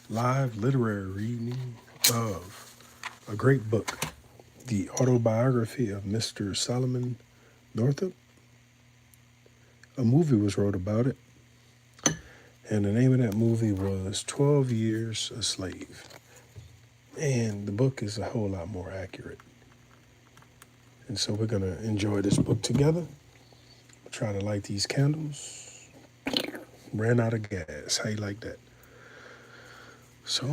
live literary reading of a great book, The Autobiography of Mr. Solomon Northup. A movie was wrote about it, and the name of that movie was 12 Years a Slave. And the book is a whole lot more accurate. And so we're going to enjoy this book together. Try to light these candles. Ran out of gas. How you like that? So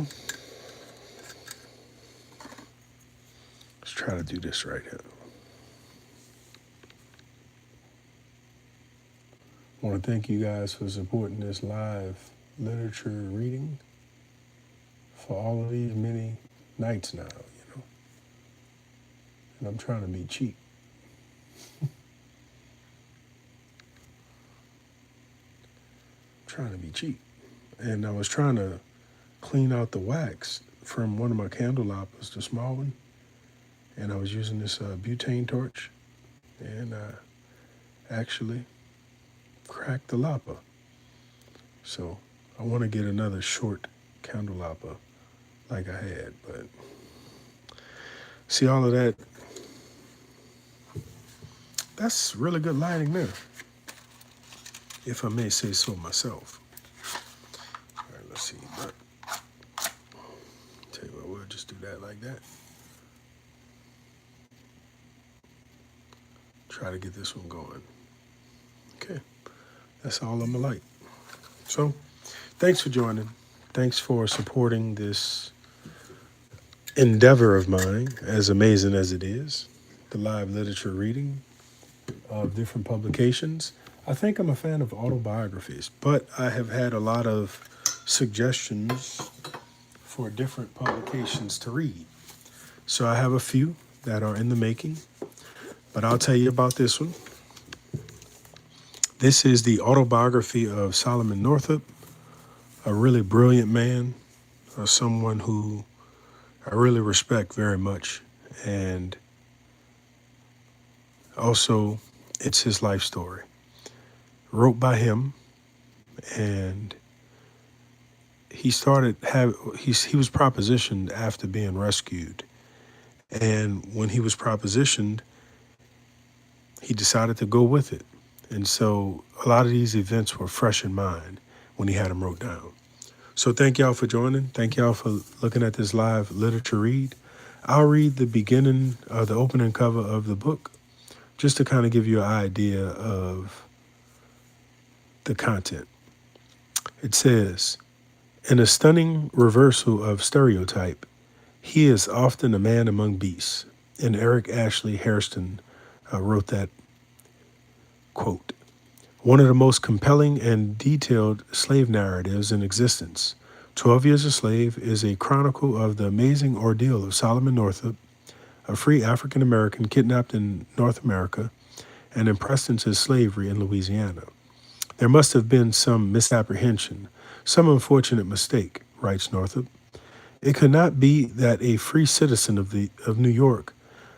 let's try to do this right here. I want to thank you guys for supporting this live literature reading for all of these many nights now, And I'm trying to be cheap. Trying to be cheap. And I was trying to clean out the wax from one of my candelabras, the small one. And I was using this butane torch. And I actually cracked the lapa. So I want to get another short candelabra like I had. But see all of that? That's really good lighting there, if I may say so myself. All right, let's see. But tell you what, we'll just do that like that. Try to get this one going. Okay, that's all I'm gonna light. So, thanks for joining. Thanks for supporting this endeavor of mine, as amazing as it is, the live literature reading of different publications. I think I'm a fan of autobiographies, but I have had a lot of suggestions for different publications to read. So I have a few that are in the making, but I'll tell you about this one. This is the autobiography of Solomon Northup, a really brilliant man, someone who I really respect very much. And also, it's his life story. Wrote by him, and he was propositioned after being rescued. And when he was propositioned, he decided to go with it. And so a lot of these events were fresh in mind when he had them wrote down. So thank y'all for joining. Thank y'all for looking at this live literature read. I'll read the beginning, the opening cover of the book, just to kind of give you an idea of the content. It says, in a stunning reversal of stereotype, he is often a man among beasts. And Eric Ashley Hairston wrote that quote. One of the most compelling and detailed slave narratives in existence, 12 Years a Slave is a chronicle of the amazing ordeal of Solomon Northup, a free African-American kidnapped in North America and impressed into slavery in Louisiana. There must have been some misapprehension, some unfortunate mistake, writes Northup. It could not be that a free citizen of New York,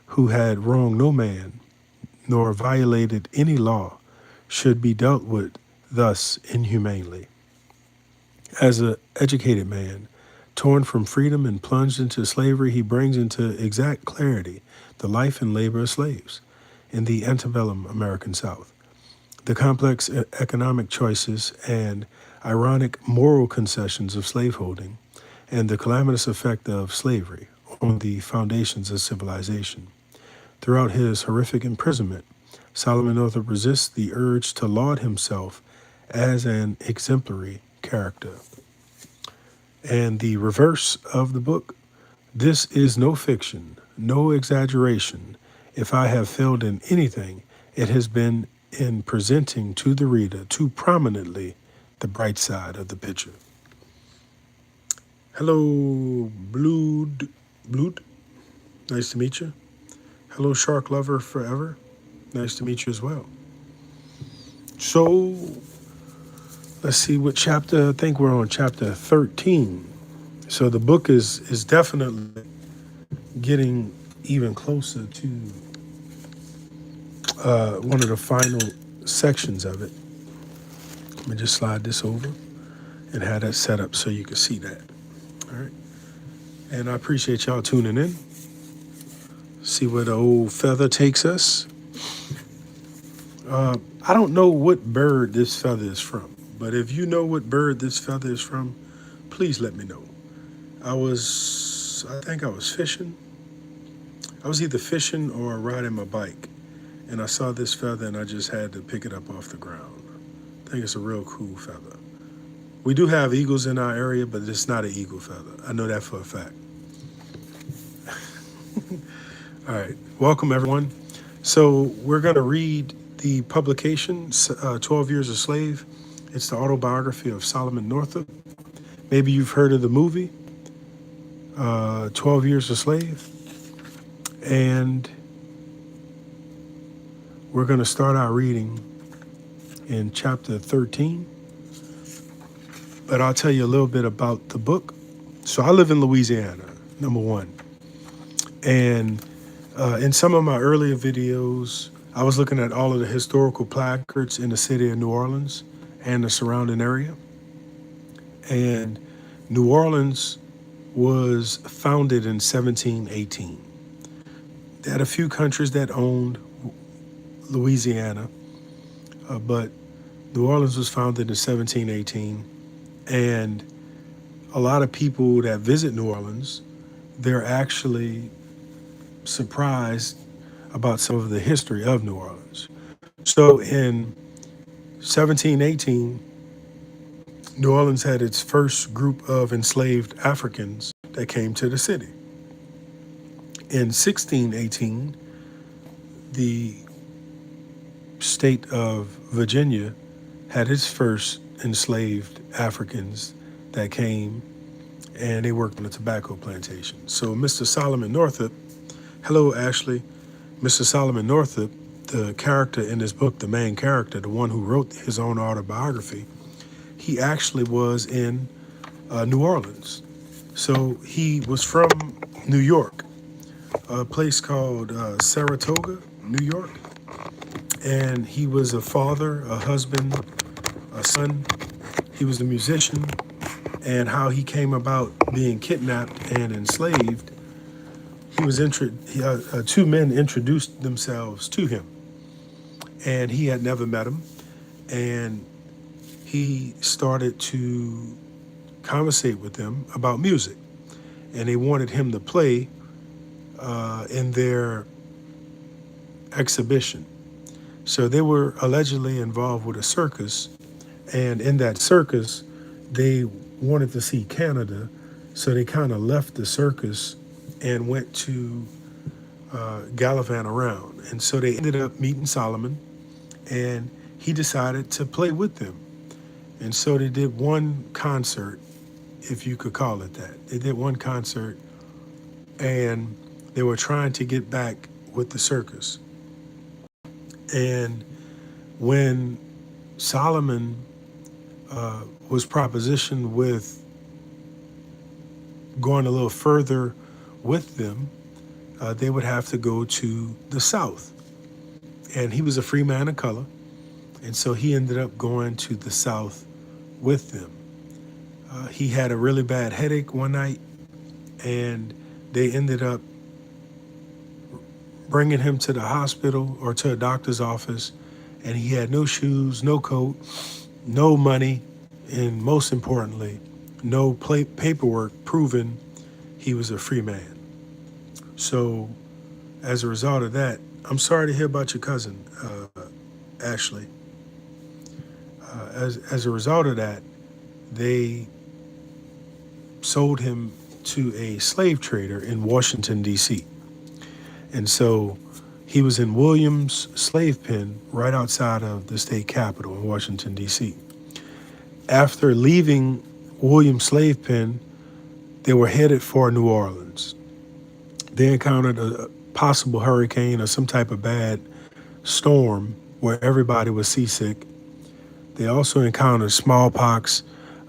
who had wronged no man, nor violated any law, should be dealt with thus inhumanely. As an educated man, torn from freedom and plunged into slavery, he brings into exact clarity the life and labor of slaves in the antebellum American South, the complex economic choices and ironic moral concessions of slaveholding, and the calamitous effect of slavery on the foundations of civilization. Throughout his horrific imprisonment, Solomon Northup resists the urge to laud himself as an exemplary character. And the reverse of the book, this is no fiction, no exaggeration. If I have failed in anything, it has been in presenting to the reader too prominently the bright side of the picture. Hello, Blood. Nice to meet you. Hello, Shark Lover Forever. Nice to meet you as well. So, let's see what chapter. I think we're on chapter 13. So the book is definitely getting even closer to one of the final sections of it. Let me just slide this over and have that set up so you can see that. All right. And I appreciate y'all tuning in. See where the old feather takes us. I don't know what bird this feather is from, but if you know what bird this feather is from, please let me know. I think I was fishing. I was either fishing or riding my bike, and I saw this feather and I just had to pick it up off the ground. I think it's a real cool feather. We do have eagles in our area, but it's not an eagle feather. I know that for a fact. All right, welcome everyone. So we're going to read the publication, 12 Years a Slave. It's the autobiography of Solomon Northup. Maybe you've heard of the movie, 12 Years a Slave. And we're going to start our reading in chapter 13. But I'll tell you a little bit about the book. So I live in Louisiana, number one. And in some of my earlier videos, I was looking at all of the historical placards in the city of New Orleans and the surrounding area. And New Orleans was founded in 1718. They had a few countries that owned Louisiana, but New Orleans was founded in 1718. And a lot of people that visit New Orleans, they're actually surprised about some of the history of New Orleans. So in 1718, New Orleans had its first group of enslaved Africans that came to the city. In 1618, the state of Virginia had its first enslaved Africans that came, and they worked on a tobacco plantation. So Mr. Solomon Northup, hello Ashley, Mr. Solomon Northup, the character in this book, the main character, the one who wrote his own autobiography, he actually was in New Orleans. So he was from New York, a place called Saratoga, New York. And he was a father, a husband, a son. He was a musician. And how he came about being kidnapped and enslaved, two men introduced themselves to him. And he had never met them. And he started to conversate with them about music. And they wanted him to play in their exhibition. So they were allegedly involved with a circus. And in that circus, they wanted to see Canada. So they kind of left the circus and went to gallivant around. And so they ended up meeting Solomon, and he decided to play with them. And so they did one concert, if you could call it that. They did one concert, and they were trying to get back with the circus. And when Solomon was propositioned with going a little further with them, they would have to go to the South. And he was a free man of color, and so he ended up going to the South with them. He had a really bad headache one night, and they ended up bringing him to the hospital or to a doctor's office, and he had no shoes, no coat, no money, and most importantly, no paperwork proving he was a free man. So as a result of that, I'm sorry to hear about your cousin, Ashley. As a result of that, they sold him to a slave trader in Washington, D.C. And so he was in Williams' slave pen right outside of the state capitol in Washington, D.C. After leaving Williams' slave pen, they were headed for New Orleans. They encountered a possible hurricane or some type of bad storm where everybody was seasick. They also encountered smallpox.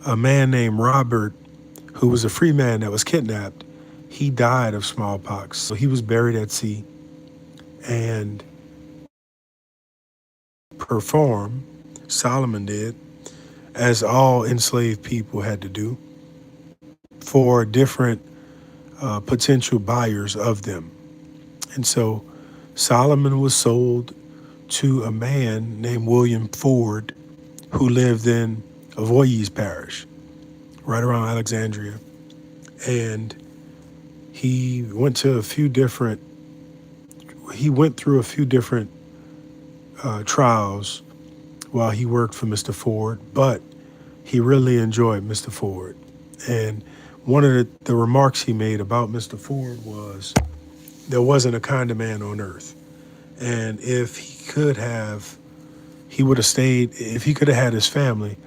A man named Robert, who was a free man that was kidnapped, he died of smallpox. So he was buried at sea and performed, Solomon did, as all enslaved people had to do, for different potential buyers of them. And so Solomon was sold to a man named William Ford who lived in Avoyes Parish, right around Alexandria. And he went to a few different, he went through a few different trials while he worked for Mr. Ford, but he really enjoyed Mr. Ford. And one of the remarks he made about Mr. Ford was there wasn't a kinder man on earth. And if he could have, he would have stayed, if he could have had his family,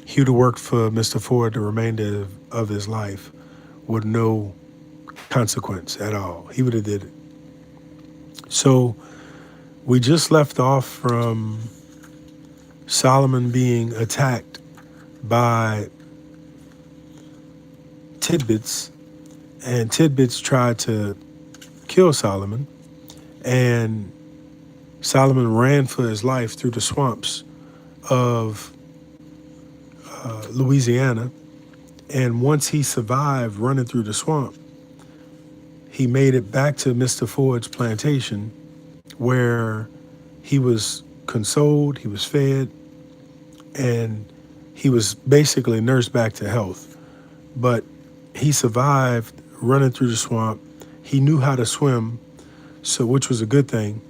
he would have worked for Mr. Ford the remainder of his life with no consequence at all. He would have did it. So we just left off from Solomon being attacked by Tidbits, and Tidbits tried to kill Solomon, and Solomon ran for his life through the swamps of Louisiana. And once he survived running through the swamp, he made it back to Mr. Ford's plantation where he was consoled, he was fed, and he was basically nursed back to health. But he survived running through the swamp. He knew how to swim, so which was a good thing.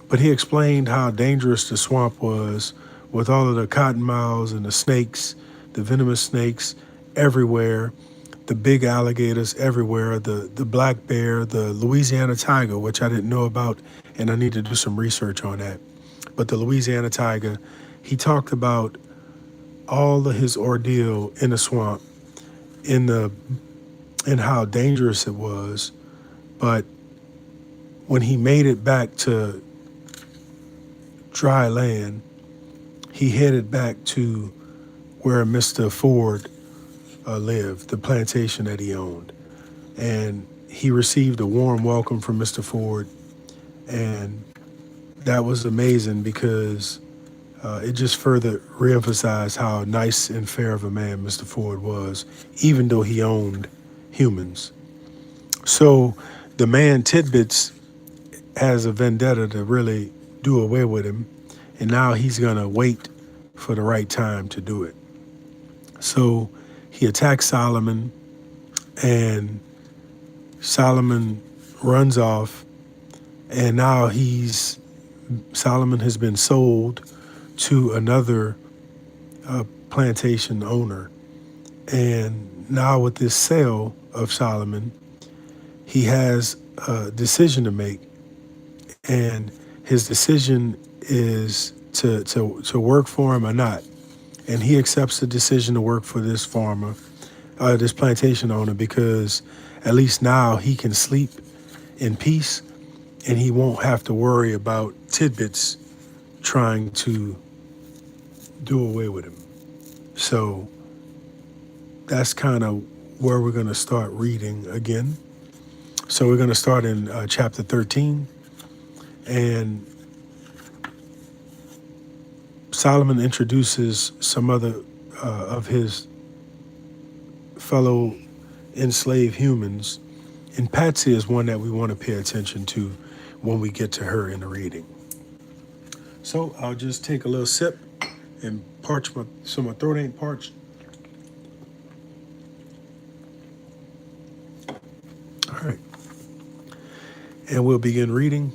But he explained how dangerous the swamp was with all of the cottonmouths and the snakes, the venomous snakes everywhere, the big alligators everywhere, the black bear, the Louisiana tiger, which I didn't know about, and I need to do some research on that. But the Louisiana tiger, he talked about all of his ordeal in the swamp, and how dangerous it was. But when he made it back to dry land, he headed back to where Mr. Ford lived, the plantation that he owned. And he received a warm welcome from Mr. Ford. And that was amazing because it just further reemphasized how nice and fair of a man Mr. Ford was, even though he owned humans. So the man Tidbits has a vendetta to really do away with him, and now he's going to wait for the right time to do it. So he attacks Solomon, and Solomon runs off, and now Solomon has been sold to another plantation owner. And now with this sale of Solomon, he has a decision to make. And his decision is to work for him or not. And he accepts the decision to work for this farmer, this plantation owner, because at least now he can sleep in peace and he won't have to worry about Tidbits trying to do away with him. So that's kind of where we're going to start reading again. So we're going to start in chapter 13. And Solomon introduces some other of his fellow enslaved humans. And Patsy is one that we want to pay attention to when we get to her in the reading. So I'll just take a little sip and parch so my throat ain't parched. All right. And we'll begin reading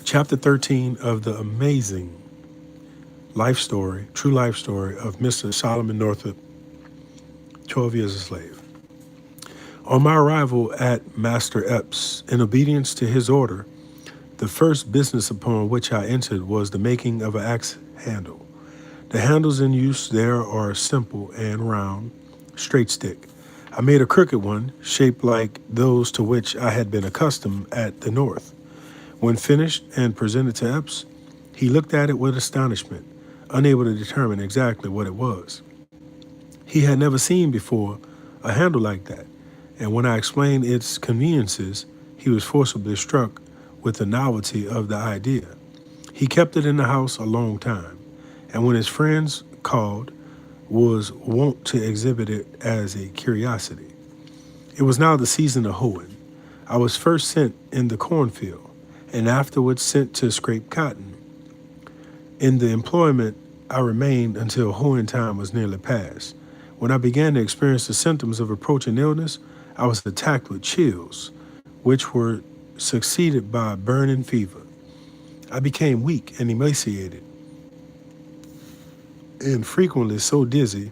chapter 13 of the amazing true life story of Mr. Solomon Northup, 12 years a slave. On my arrival at Master Epps, in obedience to his order, the first business upon which I entered was the making of an axe handle. The handles in use there are simple and round, straight stick. I made a crooked one, shaped like those to which I had been accustomed at the North. When finished and presented to Epps, he looked at it with astonishment, unable to determine exactly what it was. He had never seen before a handle like that, and when I explained its conveniences, he was forcibly struck with the novelty of the idea. He kept it in the house a long time, and when his friends called, was wont to exhibit it as a curiosity. It was now the season of hoeing. I was first sent in the cornfield and afterwards sent to scrape cotton. In the employment, I remained until hoeing time was nearly past. When I began to experience the symptoms of approaching illness, I was attacked with chills, which were succeeded by a burning fever. I became weak and emaciated, and frequently so dizzy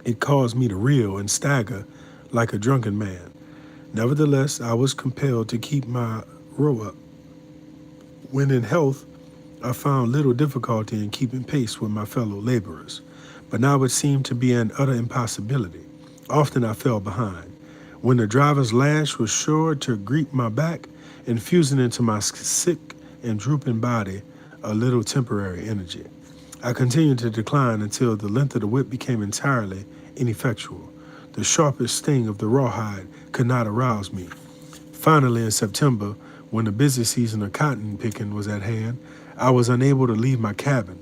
it caused me to reel and stagger like a drunken man. Nevertheless, I was compelled to keep my row up. When in health, I found little difficulty in keeping pace with my fellow laborers, but now it seemed to be an utter impossibility. Often I fell behind, when the driver's lash was sure to greet my back, infusing into my sick and drooping body a little temporary energy. I continued to decline until the length of the whip became entirely ineffectual. The sharpest sting of the rawhide could not arouse me. Finally, in September, when the busy season of cotton picking was at hand, I was unable to leave my cabin.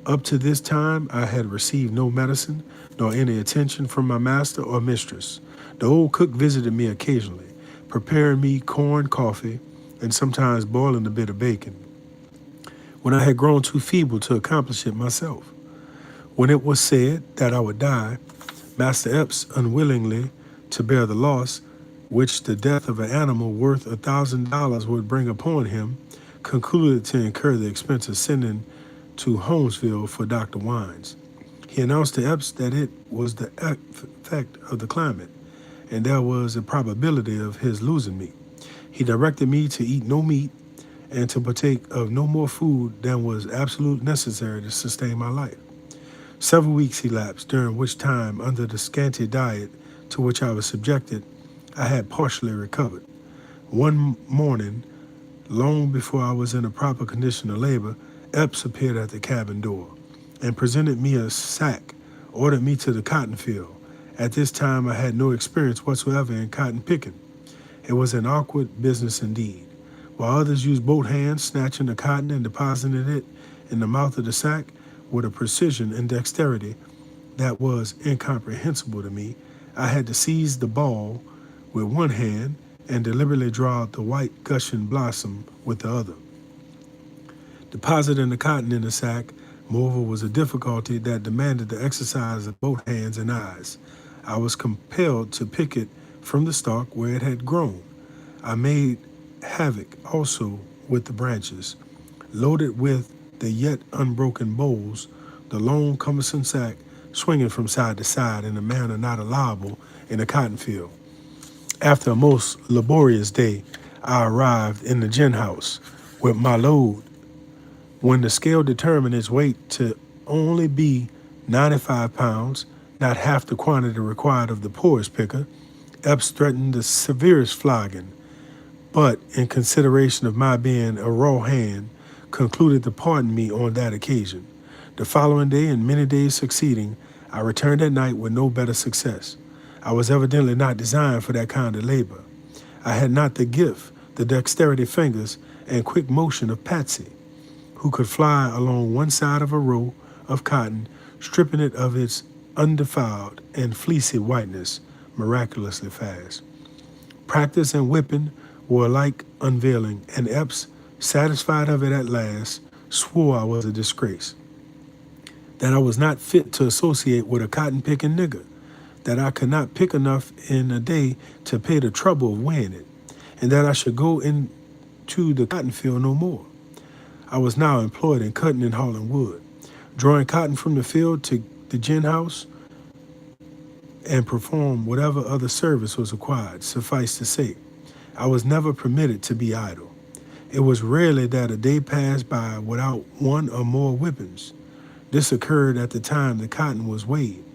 Up to this time, I had received no medicine, nor any attention from my master or mistress. The old cook visited me occasionally, preparing me corn coffee and sometimes boiling a bit of bacon, when I had grown too feeble to accomplish it myself. When it was said that I would die, Master Epps, unwillingly to bear the loss which the death of an animal worth $1,000 would bring upon him, concluded to incur the expense of sending to Holmesville for Dr. Wines. He announced to Epps that it was the effect of the climate, and there was a probability of his losing me. He directed me to eat no meat and to partake of no more food than was absolutely necessary to sustain my life. Several weeks elapsed, during which time, under the scanty diet to which I was subjected, I had partially recovered. One morning, long before I was in a proper condition of labor, Epps appeared at the cabin door and presented me a sack, ordered me to the cotton field. At this time, I had no experience whatsoever in cotton picking. It was an awkward business indeed. While others used both hands, snatching the cotton and depositing it in the mouth of the sack with a precision and dexterity that was incomprehensible to me, I had to seize the ball with one hand and deliberately draw out the white gushing blossom with the other. Depositing the cotton in the sack, moreover, was a difficulty that demanded the exercise of both hands and eyes. I was compelled to pick it from the stalk where it had grown. I made havoc also with the branches, loaded with the yet unbroken bowls, the long cumbersome sack swinging from side to side in a manner not allowable in a cotton field. After a most laborious day, I arrived in the gin house with my load. When the scale determined its weight to only be 95 pounds, not half the quantity required of the poorest picker, Epps threatened the severest flogging, but in consideration of my being a raw hand, concluded to pardon me on that occasion. The following day and many days succeeding, I returned at night with no better success. I was evidently not designed for that kind of labor. I had not the gift, the dexterity fingers, and quick motion of Patsy, who could fly along one side of a row of cotton, stripping it of its undefiled and fleecy whiteness miraculously fast. Practice and whipping were alike unveiling, and Epps, satisfied of it at last, swore I was a disgrace, that I was not fit to associate with a cotton-picking nigger, that I could not pick enough in a day to pay the trouble of weighing it, and that I should go into the cotton field no more. I was now employed in cutting and hauling wood, drawing cotton from the field to the gin house, and perform whatever other service was required. Suffice to say, I was never permitted to be idle. It was rarely that a day passed by without one or more whippings. This occurred at the time the cotton was weighed.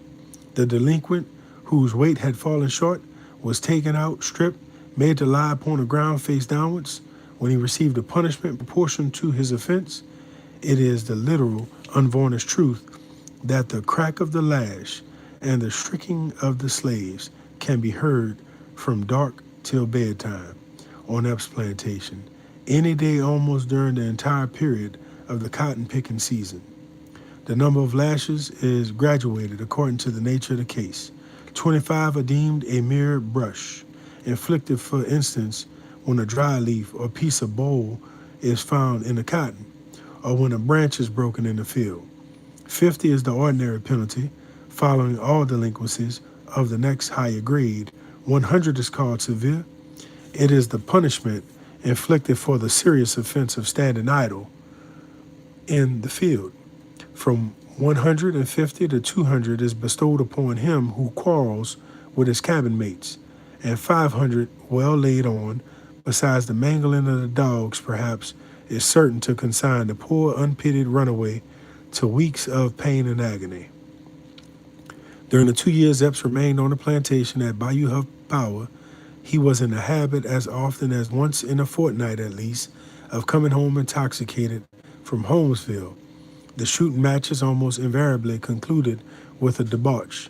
The delinquent, whose weight had fallen short, was taken out, stripped, made to lie upon the ground face downwards. When he received a punishment proportioned to his offense, it is the literal, unvarnished truth that the crack of the lash and the shrieking of the slaves can be heard from dark till bedtime on Epps plantation, any day almost during the entire period of the cotton-picking season. The number of lashes is graduated according to the nature of the case. 25 are deemed a mere brush. inflicted, for instance, when a dry leaf or piece of bowl is found in the cotton, or when a branch is broken in the field. 50 is the ordinary penalty, following all delinquencies of the next higher grade. 100 is called severe. It is the punishment inflicted for the serious offense of standing idle in the field. From 150 to 200 is bestowed upon him who quarrels with his cabin mates, and 500, well laid on, besides the mangling of the dogs, perhaps, is certain to consign the poor unpitied runaway to weeks of pain and agony. During the 2 years Epps remained on the plantation at Bayou Huff Power, he was in the habit, as often as once in a fortnight at least, of coming home intoxicated from Holmesville. The shooting matches almost invariably concluded with a debauch.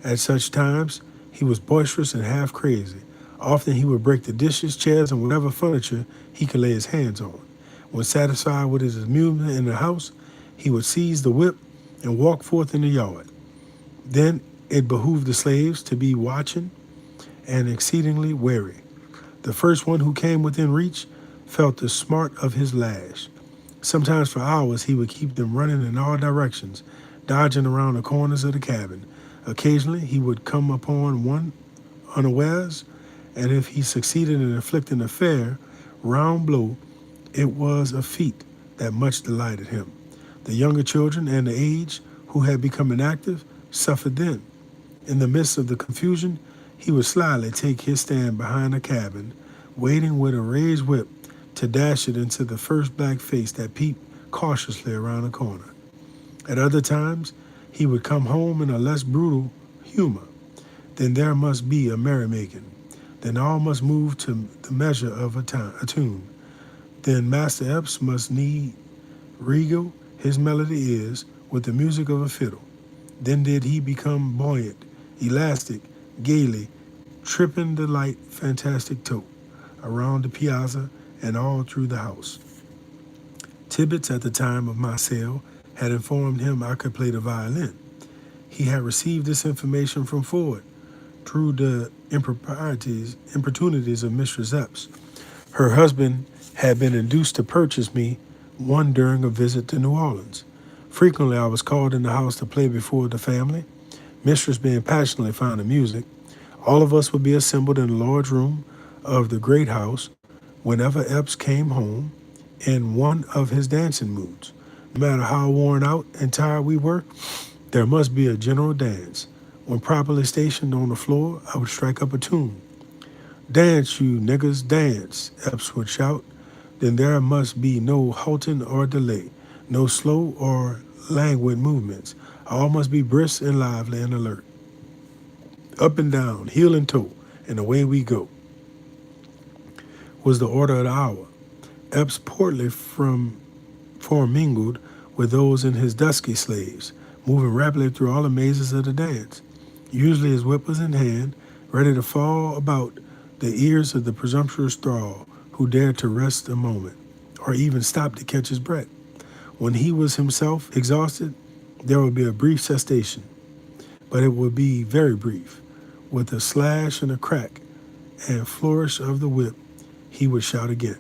At such times, he was boisterous and half crazy. Often he would break the dishes, chairs, and whatever furniture he could lay his hands on. When satisfied with his amusement in the house, he would seize the whip and walk forth in the yard. Then it behooved the slaves to be watching and exceedingly wary. The first one who came within reach felt the smart of his lash. Sometimes for hours he would keep them running in all directions, dodging around the corners of the cabin. Occasionally he would come upon one unawares, and if he succeeded in inflicting a fair, round blow, it was a feat that much delighted him. The younger children and the aged, who had become inactive, suffered then. In the midst of the confusion, he would slyly take his stand behind the cabin, waiting with a raised whip to dash it into the first black face that peeped cautiously around the corner. At other times, he would come home in a less brutal humor. Then there must be a merrymaking. Then all must move to the measure of a tune. Then Master Epps must need regal his melody is with the music of a fiddle. Then did he become buoyant, elastic, gaily, tripping the light, fantastic tote around the piazza and all through the house. Tibbets, at the time of my sale, had informed him I could play the violin. He had received this information from Ford through the importunities of Mistress Epps. Her husband had been induced to purchase me one during a visit to New Orleans. Frequently I was called in the house to play before the family, Mistress being passionately fond of music. All of us would be assembled in the large room of the great house whenever Epps came home in one of his dancing moods. No matter how worn out and tired we were, there must be a general dance. When properly stationed on the floor, I would strike up a tune. "Dance, you niggers, dance," Epps would shout. Then there must be no halting or delay, no slow or languid movements. All must be brisk and lively and alert. Up and down, heel and toe, and away we go, was the order of the hour. Epps portly mingled with those in his dusky slaves, moving rapidly through all the mazes of the dance. Usually his whip was in hand, ready to fall about the ears of the presumptuous thrall who dared to rest a moment, or even stop to catch his breath. When he was himself exhausted, there would be a brief cessation, but it would be very brief. With a slash and a crack and flourish of the whip, he would shout again,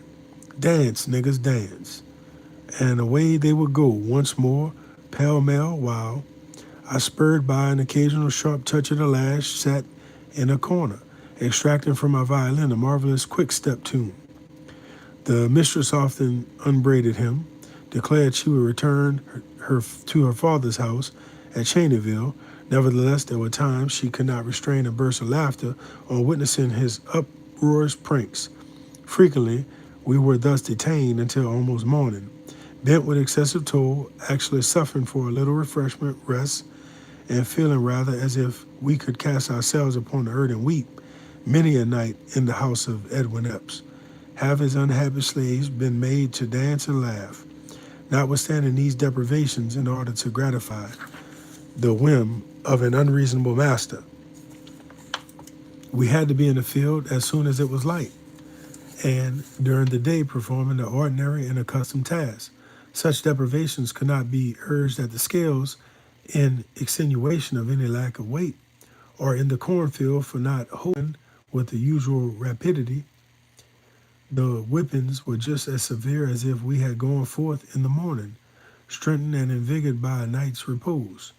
"Dance, niggas, dance." And away they would go once more, pell-mell, while I spurred by an occasional sharp touch of the lash, sat in a corner, extracting from my violin a marvelous quick-step tune. The mistress often unbraided him, declared she would return to her father's house at Cheneyville. Nevertheless, there were times she could not restrain a burst of laughter on witnessing his uproarious pranks. Frequently, we were thus detained until almost morning, bent with excessive toil, actually suffering for a little refreshment, rest, and feeling rather as if we could cast ourselves upon the earth and weep. Many a night in the house of Edwin Epps have his unhappy slaves been made to dance and laugh, notwithstanding these deprivations, in order to gratify the whim of an unreasonable master. We had to be in the field as soon as it was light, and during the day performing the ordinary and accustomed tasks. Such deprivations could not be urged at the scales in extenuation of any lack of weight, or in the cornfield for not holding with the usual rapidity. The whippings were just as severe as if we had gone forth in the morning, strengthened and invigorated by a night's repose.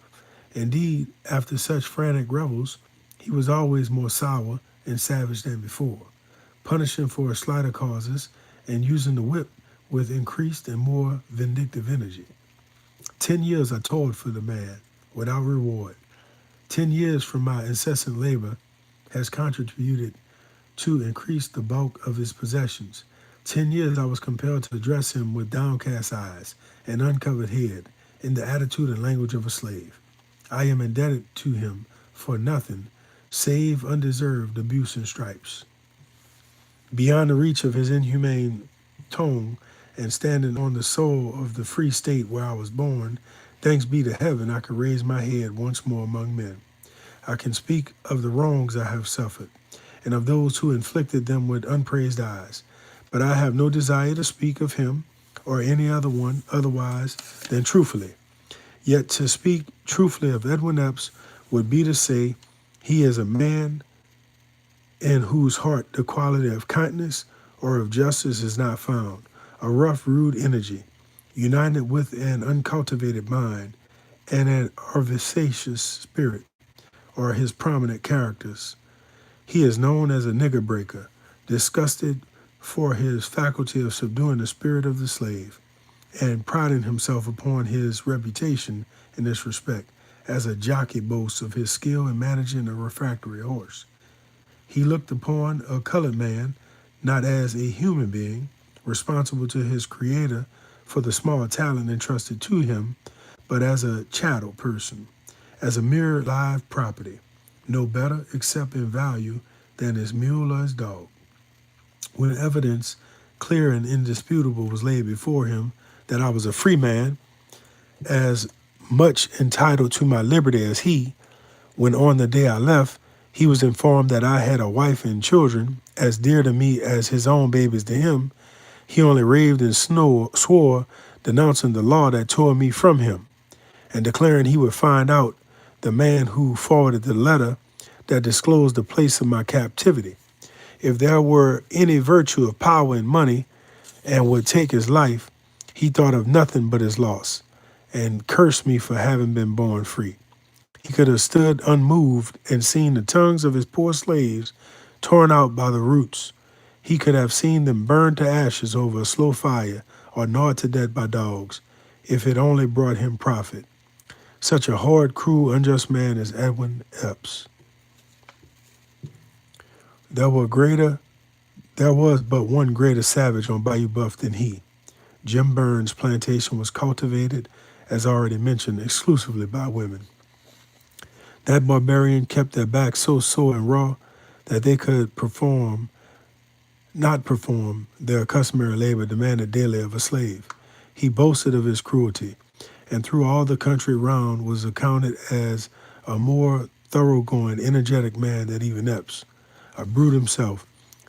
Indeed, after such frantic revels, he was always more sour and savage than before, punishing for slighter causes and using the whip with increased and more vindictive energy. 10 years I toiled for the man without reward. 10 years from my incessant labor has contributed to increase the bulk of his possessions. 10 years I was compelled to address him with downcast eyes and uncovered head, in the attitude and language of a slave. I am indebted to him for nothing save undeserved abuse and stripes. Beyond the reach of his inhumane tongue, and standing on the soil of the free state where I was born, thanks be to heaven I can raise my head once more among men. I can speak of the wrongs I have suffered, and of those who inflicted them with unpraised eyes. But I have no desire to speak of him or any other one otherwise than truthfully. Yet to speak truthfully of Edwin Epps would be to say he is a man in whose heart the quality of kindness or of justice is not found, a rough, rude energy, united with an uncultivated mind and an avaricious spirit, are his prominent characters. He is known as a nigger breaker, disgusted for his faculty of subduing the spirit of the slave, and priding himself upon his reputation in this respect, as a jockey boasts of his skill in managing a refractory horse. He looked upon a colored man not as a human being, responsible to his creator for the small talent entrusted to him, but as a chattel person, as a mere live property, no better except in value than his mule or his dog. When evidence clear and indisputable was laid before him that I was a free man, as much entitled to my liberty as he, when on the day I left, he was informed that I had a wife and children as dear to me as his own babies to him, he only raved and swore, denouncing the law that tore me from him, and declaring he would find out the man who forwarded the letter that disclosed the place of my captivity. If there were any virtue of power and money, and would take his life, he thought of nothing but his loss, and cursed me for having been born free. He could have stood unmoved and seen the tongues of his poor slaves torn out by the roots. He could have seen them burned to ashes over a slow fire or gnawed to death by dogs, if it only brought him profit. Such a hard, cruel, unjust man as Edwin Epps. There was but one greater savage on Bayou Buff than he. Jim Burns' plantation was cultivated, as already mentioned, exclusively by women. That barbarian kept their backs so sore and raw that they could not perform their customary labor demanded daily of a slave. He boasted of his cruelty, and through all the country round was accounted as a more thoroughgoing, energetic man than even Epps. A brute himself,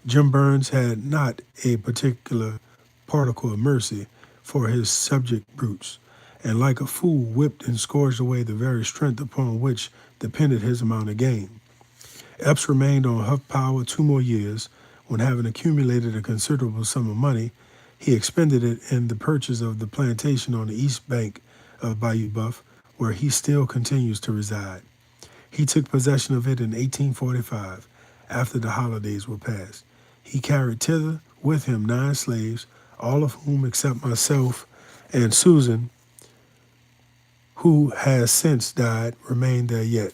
Jim Burns had not a particular particle of mercy for his subject brutes, and like a fool whipped and scourged away the very strength upon which depended his amount of gain. Epps remained on Huff Power 2 more years, when having accumulated a considerable sum of money, he expended it in the purchase of the plantation on the east bank of Bayou Buff, where he still continues to reside. He took possession of it in 1845, after the holidays were past. He carried thither with him 9 slaves, all of whom, except myself and Susan, who has since died, remain there yet.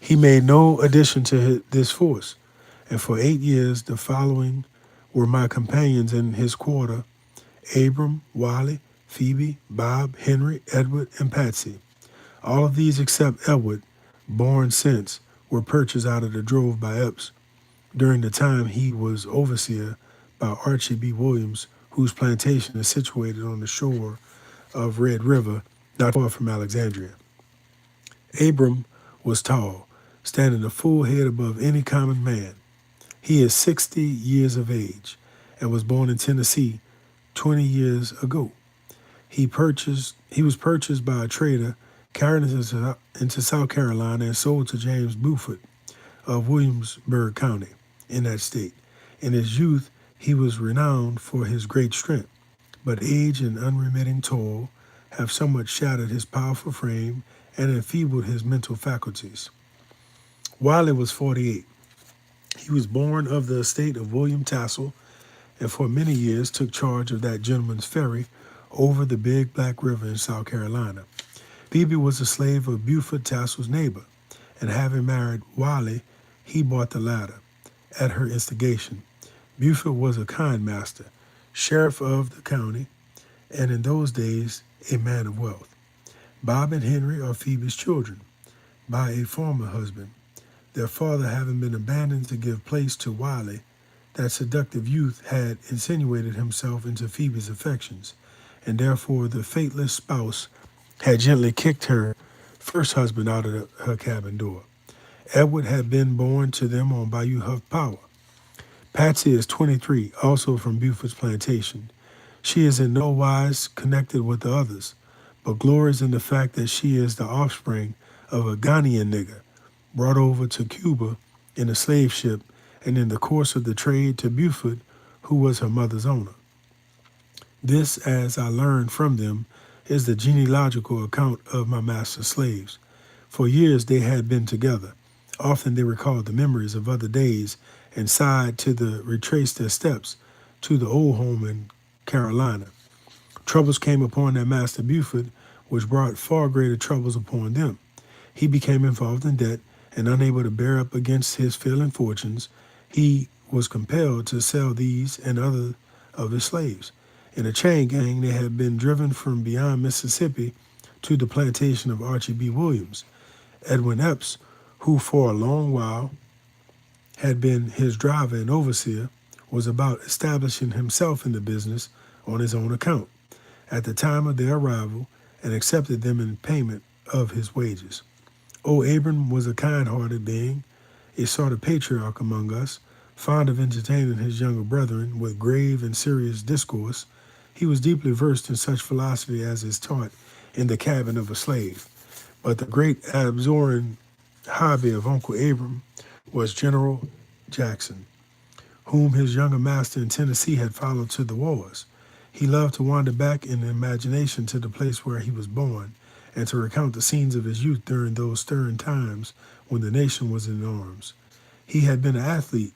He made no addition to this force, and for 8 years the following were my companions in his quarter: Abram, Wally, Phoebe, Bob, Henry, Edward, and Patsy. All of these except Edward, born since, were purchased out of the drove by Epps during the time he was overseer by Archie B. Williams, whose plantation is situated on the shore of Red River, not far from Alexandria. Abram was tall, standing a full head above any common man. He is 60 years of age and was born in Tennessee 20 years ago. He was purchased by a trader, carried into South Carolina, and sold to James Buford of Williamsburg County. in that state. In his youth, he was renowned for his great strength, but age and unremitting toil have somewhat shattered his powerful frame and enfeebled his mental faculties. Wiley was 48. He was born of the estate of William Tassel, and for many years took charge of that gentleman's ferry over the Big Black River in South Carolina. Phoebe was a slave of Buford Tassel's neighbor, and having married Wiley, he bought the latter at her instigation. Buford was a kind master, sheriff of the county, and in those days a man of wealth. Bob and Henry are Phoebe's children by a former husband, their father having been abandoned to give place to Wiley. That seductive youth had insinuated himself into Phoebe's affections, and therefore the faithless spouse had gently kicked her first husband out of her cabin door. Edward had been born to them on Bayou Huff Power. Patsy is 23, also from Buford's plantation. She is in no wise connected with the others, but glories in the fact that she is the offspring of a Ghanaian nigger brought over to Cuba in a slave ship and in the course of the trade to Buford, who was her mother's owner. This, as I learned from them, is the genealogical account of my master's slaves. For years they had been together. Often they recalled the memories of other days and sighed to retrace their steps to the old home in Carolina. Troubles came upon their master Buford, which brought far greater troubles upon them. He became involved in debt, and unable to bear up against his failing fortunes, he was compelled to sell these and other of his slaves. In a chain gang, they had been driven from beyond Mississippi to the plantation of Archie B. Williams. Edwin Epps, who for a long while had been his driver and overseer, was about establishing himself in the business on his own account at the time of their arrival and accepted them in payment of his wages. Old Abram was a kind-hearted being, a sort of patriarch among us, fond of entertaining his younger brethren with grave and serious discourse. He was deeply versed in such philosophy as is taught in the cabin of a slave. But the great absorbing hobby of Uncle Abram was General Jackson, whom his younger master in Tennessee had followed to the wars. He loved to wander back in imagination to the place where he was born and to recount the scenes of his youth during those stirring times when the nation was in arms. He had been an athlete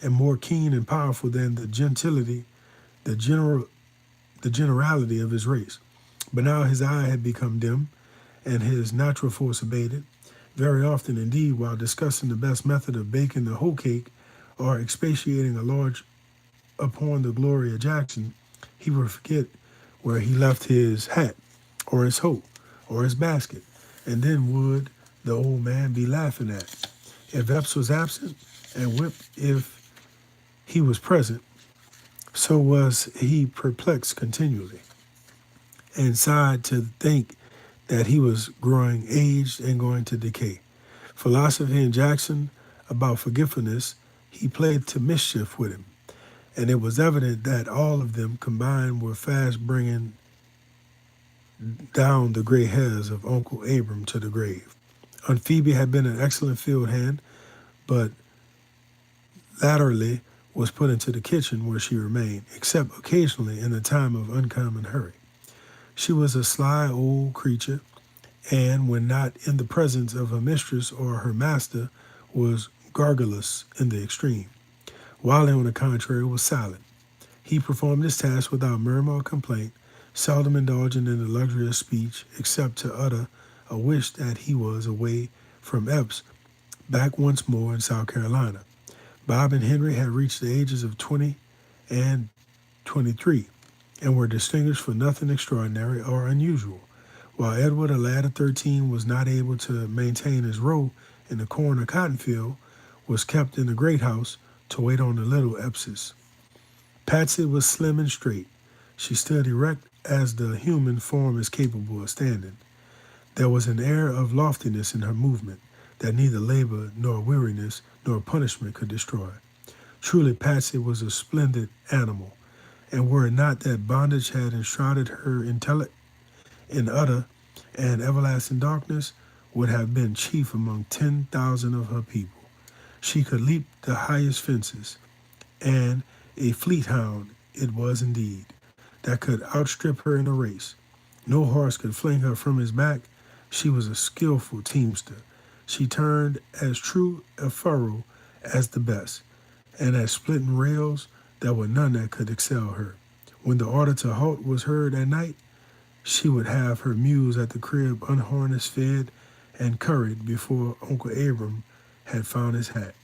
and more keen and powerful than the generality of his race. But now his eye had become dim and his natural force abated. Very often indeed, while discussing the best method of baking the hoe cake or expatiating a large upon the glory of Jackson, he would forget where he left his hat or his hoe or his basket, and then would the old man be laughing at. If Epps was absent, and Whip if he was present, so was he perplexed continually, and sighed to think that he was growing aged and going to decay. Philosophy and Jackson about forgetfulness, he played to mischief with him, and it was evident that all of them combined were fast bringing down the gray hairs of Uncle Abram to the grave. Aunt Phoebe had been an excellent field hand, but latterly was put into the kitchen where she remained, except occasionally in a time of uncommon hurry. She was a sly old creature, and when not in the presence of her mistress or her master, was garrulous in the extreme. Wiley, on the contrary, was silent. He performed his task without murmur or complaint, seldom indulging in the luxury of speech, except to utter a wish that he was away from Epps, back once more in South Carolina. Bob and Henry had reached the ages of 20 and 23, and were distinguished for nothing extraordinary or unusual, while Edward, a lad of 13, was not able to maintain his row in the corn or cotton field, was kept in the great house to wait on the little Eppses. Patsy was slim and straight. She stood erect as the human form is capable of standing. There was an air of loftiness in her movement that neither labor nor weariness nor punishment could destroy. Truly, Patsy was a splendid animal, and were it not that bondage had enshrouded her intellect in utter and everlasting darkness, would have been chief among 10,000 of her people. She could leap the highest fences, and a fleet hound it was indeed, that could outstrip her in a race. No horse could fling her from his back. She was a skillful teamster. She turned as true a furrow as the best, and at splitting rails there were none that could excel her. When the order to halt was heard at night, she would have her mules at the crib unharnessed, fed, and curried before Uncle Abram had found his hat.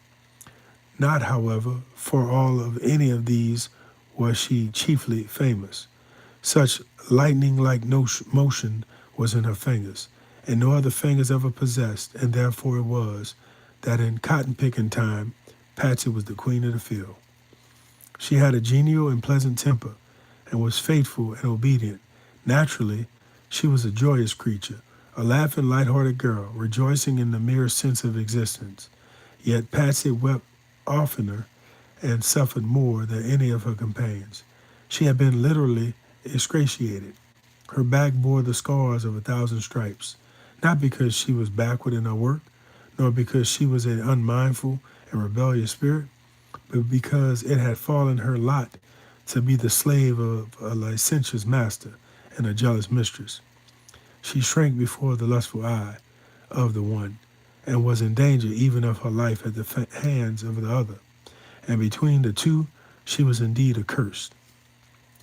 Not, however, for all of any of these was she chiefly famous. Such lightning-like motion was in her fingers, and no other fingers ever possessed, and therefore it was that in cotton-picking time, Patsy was the queen of the field. She had a genial and pleasant temper, and was faithful and obedient. Naturally, she was a joyous creature, a laughing, light-hearted girl, rejoicing in the mere sense of existence. Yet Patsy wept oftener and suffered more than any of her companions. She had been literally excoriated. Her back bore the scars of 1,000 stripes, not because she was backward in her work, nor because she was an unmindful and rebellious spirit, but because it had fallen her lot to be the slave of a licentious master and a jealous mistress. She shrank before the lustful eye of the one, and was in danger even of her life at the hands of the other. And between the two, she was indeed accursed.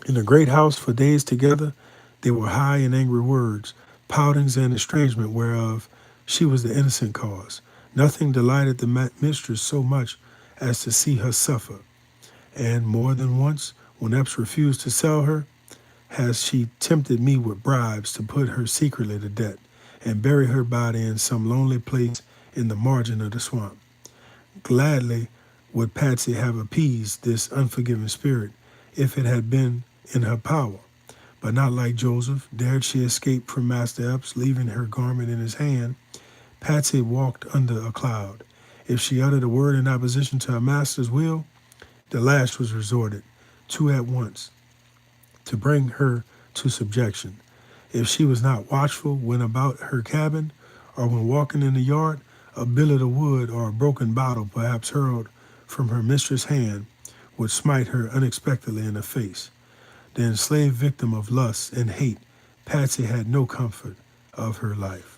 In the great house for days together, there were high and angry words, poutings and estrangement whereof she was the innocent cause. Nothing delighted the mistress so much as to see her suffer. And more than once, when Epps refused to sell her, has she tempted me with bribes to put her secretly to death and bury her body in some lonely place in the margin of the swamp. Gladly would Patsy have appeased this unforgiving spirit if it had been in her power. But not like Joseph dared she escape from Master Epps, leaving her garment in his hand. Patsy walked under a cloud. If she uttered a word in opposition to her master's will, the lash was resorted to at once to bring her to subjection. If she was not watchful when about her cabin, or when walking in the yard, a billet of wood or a broken bottle, perhaps hurled from her mistress' hand, would smite her unexpectedly in the face. The enslaved victim of lust and hate, Patsy had no comfort of her life.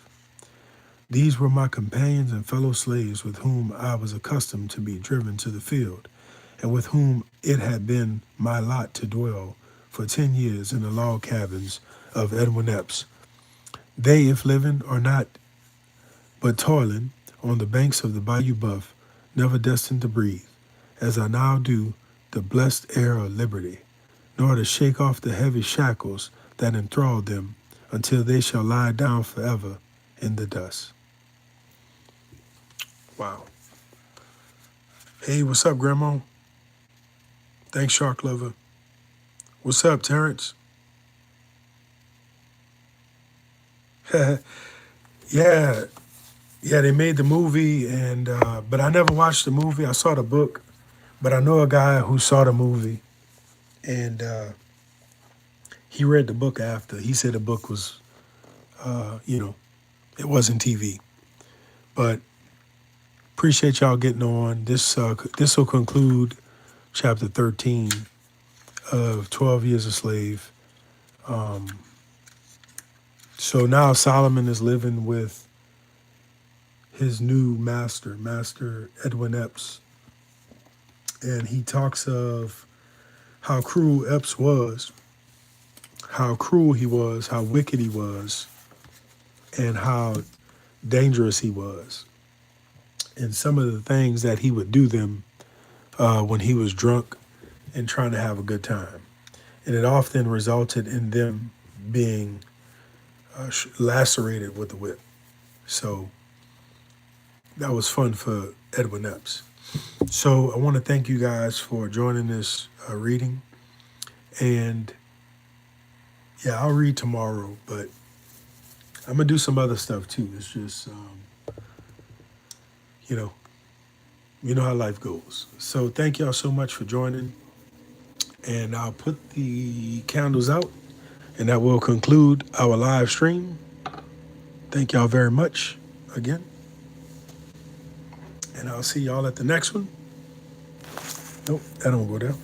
These were my companions and fellow slaves with whom I was accustomed to be driven to the field, and with whom it had been my lot to dwell for 10 years in the log cabins of Edwin Epps. They, if living, are not, but toiling on the banks of the Bayou Buff, never destined to breathe, as I now do, the blessed air of liberty, nor to shake off the heavy shackles that enthralled them until they shall lie down forever in the dust. Wow. Hey, what's up, Grandma? Thanks, Shark Lover. What's up, Terrence? Yeah, they made the movie, and but I never watched the movie. I saw the book, but I know a guy who saw the movie, and he read the book after. He said the book was, it wasn't TV. But appreciate y'all getting on. This will conclude chapter 13 of 12 Years a Slave. So now Solomon is living with his new master, Master Edwin Epps. And he talks of how cruel Epps was, how cruel he was, how wicked he was, and how dangerous he was. And some of the things that he would do them when he was drunk and trying to have a good time. And it often resulted in them being lacerated with the whip. So that was fun for Edwin Epps. So I want to thank you guys for joining this reading. And yeah, I'll read tomorrow, but I'm going to do some other stuff too. It's just, you know how life goes. So thank y'all so much for joining. And I'll put the candles out, and that will conclude our live stream. Thank y'all very much again. And And I'll see y'all at the next one. Nope, that don't go down.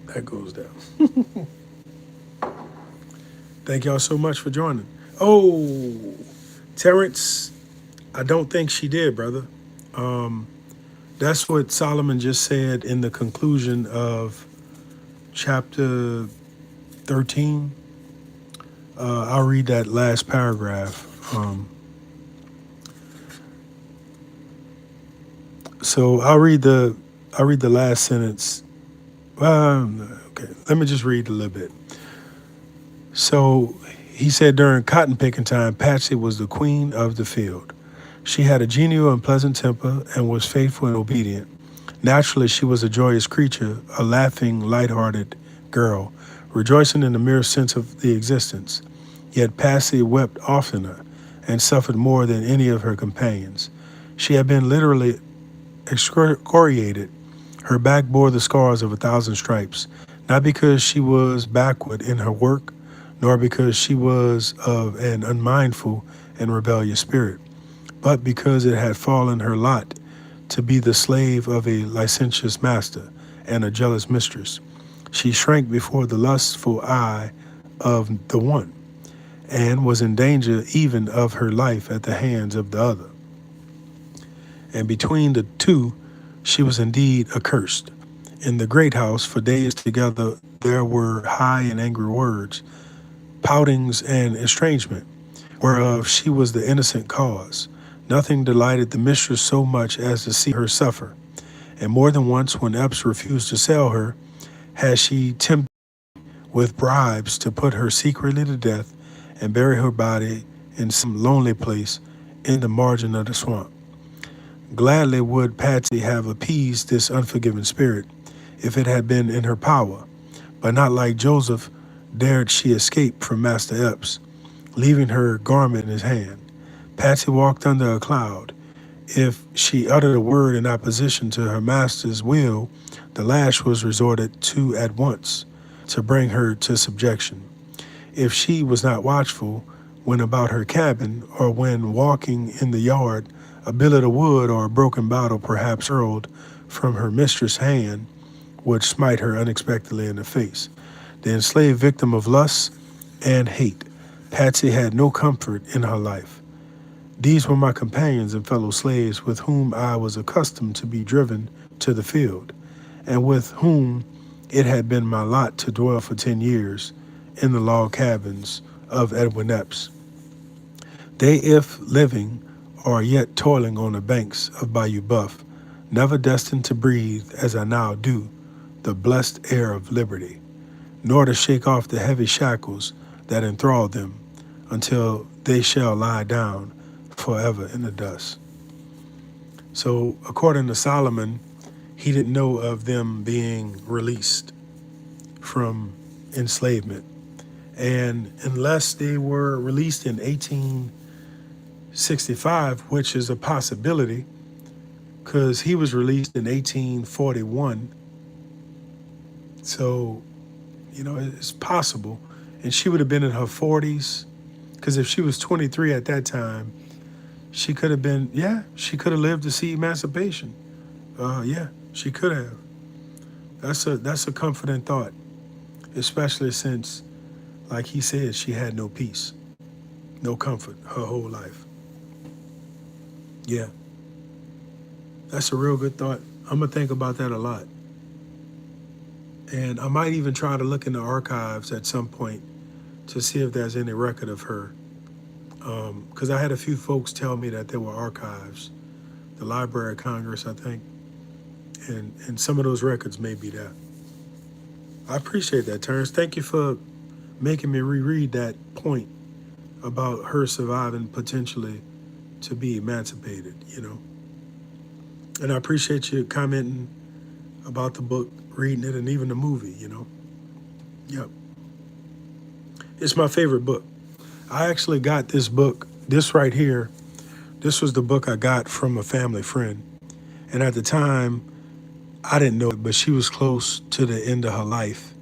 That goes down. Thank y'all so much for joining. Oh, Terrence, I don't think she did, brother. That's what Solomon just said in the conclusion of chapter 13. I'll read that last paragraph. So I'll read the last sentence. Okay, let me just read a little bit. So he said during cotton picking time, Patsy was the queen of the field. She had a genial and pleasant temper and was faithful and obedient. Naturally, she was a joyous creature, a laughing, light-hearted girl, rejoicing in the mere sense of the existence. Yet Patsy wept oftener and suffered more than any of her companions. She had been literally excoriated. Her back bore the scars of 1,000 stripes, not because she was backward in her work, nor because she was of an unmindful and rebellious spirit, but because it had fallen her lot to be the slave of a licentious master and a jealous mistress. She shrank before the lustful eye of the one, and was in danger even of her life at the hands of the other. And between the two, she was indeed accursed. In the great house, for days together, there were high and angry words, poutings, and estrangement, whereof she was the innocent cause. Nothing delighted the mistress so much as to see her suffer. And more than once, when Epps refused to sell her, had she tempted with bribes to put her secretly to death and bury her body in some lonely place in the margin of the swamp. Gladly would Patsy have appeased this unforgiving spirit if it had been in her power, but not like Joseph dared she escape from Master Epps, leaving her garment in his hand. Patsy walked under a cloud. If she uttered a word in opposition to her master's will, the lash was resorted to at once to bring her to subjection. If she was not watchful when about her cabin, or when walking in the yard, a billet of wood or a broken bottle, perhaps hurled from her mistress' hand, would smite her unexpectedly in the face. The enslaved victim of lust and hate, Patsy had no comfort in her life. These were my companions and fellow slaves with whom I was accustomed to be driven to the field, and with whom it had been my lot to dwell for 10 years in the log cabins of Edwin Epps. They, if living, are yet toiling on the banks of Bayou Buff, never destined to breathe, as I now do, the blessed air of liberty, nor to shake off the heavy shackles that enthrall them until they shall lie down forever in the dust. So, according to Solomon, he didn't know of them being released from enslavement. And unless they were released in 1865, which is a possibility, because he was released in 1841. So, it's possible. And she would have been in her 40s, because if she was 23 at that time, she could have been, she could have lived to see emancipation. She could have. That's a comforting thought, especially since, like he said, she had no peace, no comfort her whole life. Yeah, that's a real good thought. I'm going to think about that a lot. And I might even try to look in the archives at some point to see if there's any record of her. Because I had a few folks tell me that there were archives, the Library of Congress, I think, and some of those records may be there. I appreciate that, Terrence. Thank you for making me reread that point about her surviving potentially to be emancipated, And I appreciate you commenting about the book, reading it, and even the movie, Yep. It's my favorite book. I actually got this book, this right here. This was the book I got from a family friend. And at the time, I didn't know it, but she was close to the end of her life.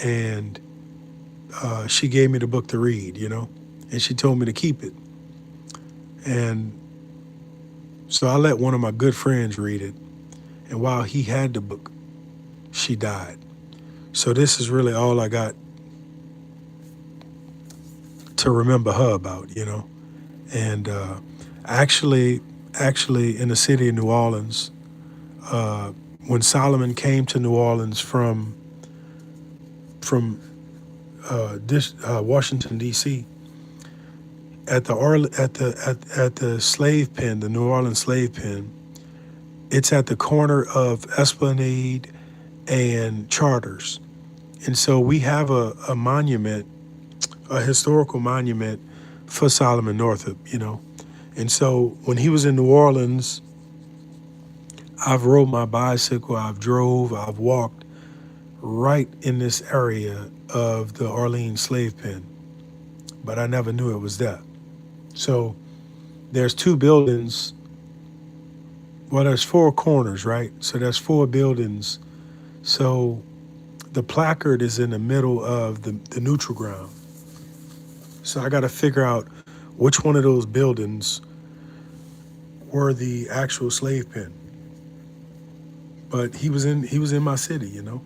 And she gave me the book to read, and she told me to keep it. And so I let one of my good friends read it. And while he had the book, she died. So this is really all I got to remember her about, you know. And actually, actually, in the city of New Orleans, uh, when Solomon came to New Orleans from Washington D.C. At the slave pen, the New Orleans slave pen, it's at the corner of Esplanade and Charters, and so we have a monument, a historical monument for Solomon Northup, you know. And so when he was in New Orleans, I've rode my bicycle, I've drove, I've walked right in this area of the Orleans slave pen, but I never knew it was there. So there's two buildings. Well, there's four corners, right? So there's four buildings. So the placard is in the middle of the neutral ground. So I got to figure out which one of those buildings were the actual slave pen. But he was in my city, you know,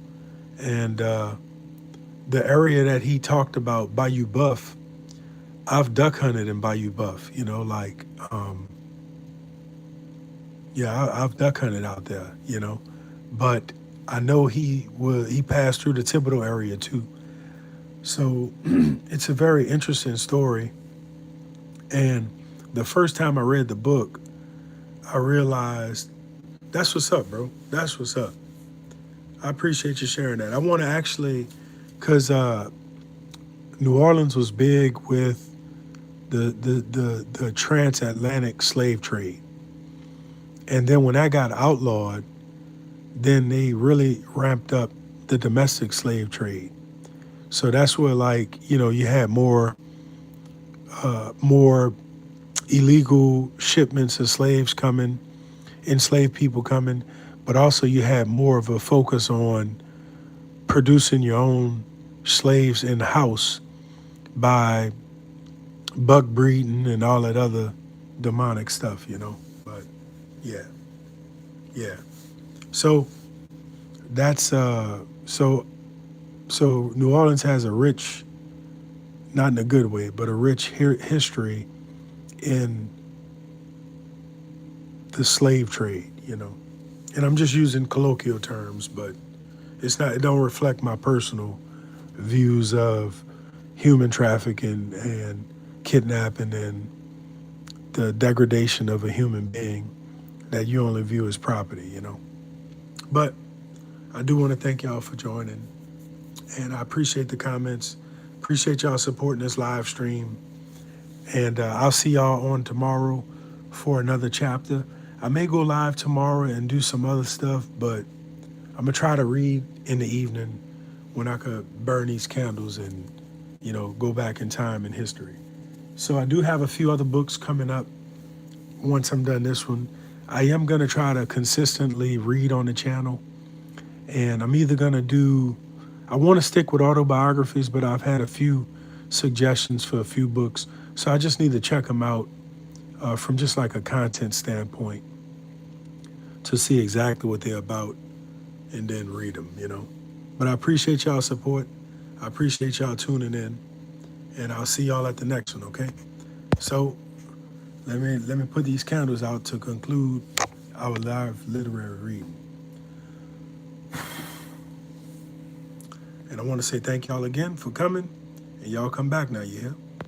and the area that he talked about, Bayou Buff, I've duck hunted in Bayou Buff, you know, like yeah, I've duck hunted out there, you know, but I know he passed through the Thibodeau area too. So it's a very interesting story. And the first time I read the book, I realized that's what's up, bro. That's what's up. I appreciate you sharing that. I want to actually, because New Orleans was big with the transatlantic slave trade. And then when that got outlawed, then they really ramped up the domestic slave trade. So that's where, like, you know, you had more illegal shipments of slaves coming, enslaved people coming, but also you had more of a focus on producing your own slaves in the house by buck breeding and all that other demonic stuff, you know. But yeah, yeah. So that's so New Orleans has a rich, not in a good way, but a rich history in the slave trade, you know. And I'm just using colloquial terms, but it don't reflect my personal views of human trafficking and kidnapping and the degradation of a human being that you only view as property, you know. But I do want to thank y'all for joining, and I appreciate the comments. Appreciate y'all supporting this live stream. And I'll see y'all on tomorrow for another chapter. I may go live tomorrow and do some other stuff, but I'm gonna try to read in the evening when I could burn these candles and, you know, go back in time in history. So I do have a few other books coming up once I'm done this one. I am gonna try to consistently read on the channel, and I'm either gonna do. I want to stick with autobiographies, but I've had a few suggestions for a few books, so I just need to check them out from just like a content standpoint to see exactly what they're about and then read them, you know. But I appreciate y'all's support. I appreciate y'all tuning in, and I'll see y'all at the next one, okay? So let me put these candles out to conclude our live literary reading. And I want to say thank y'all again for coming, and y'all come back now, you hear?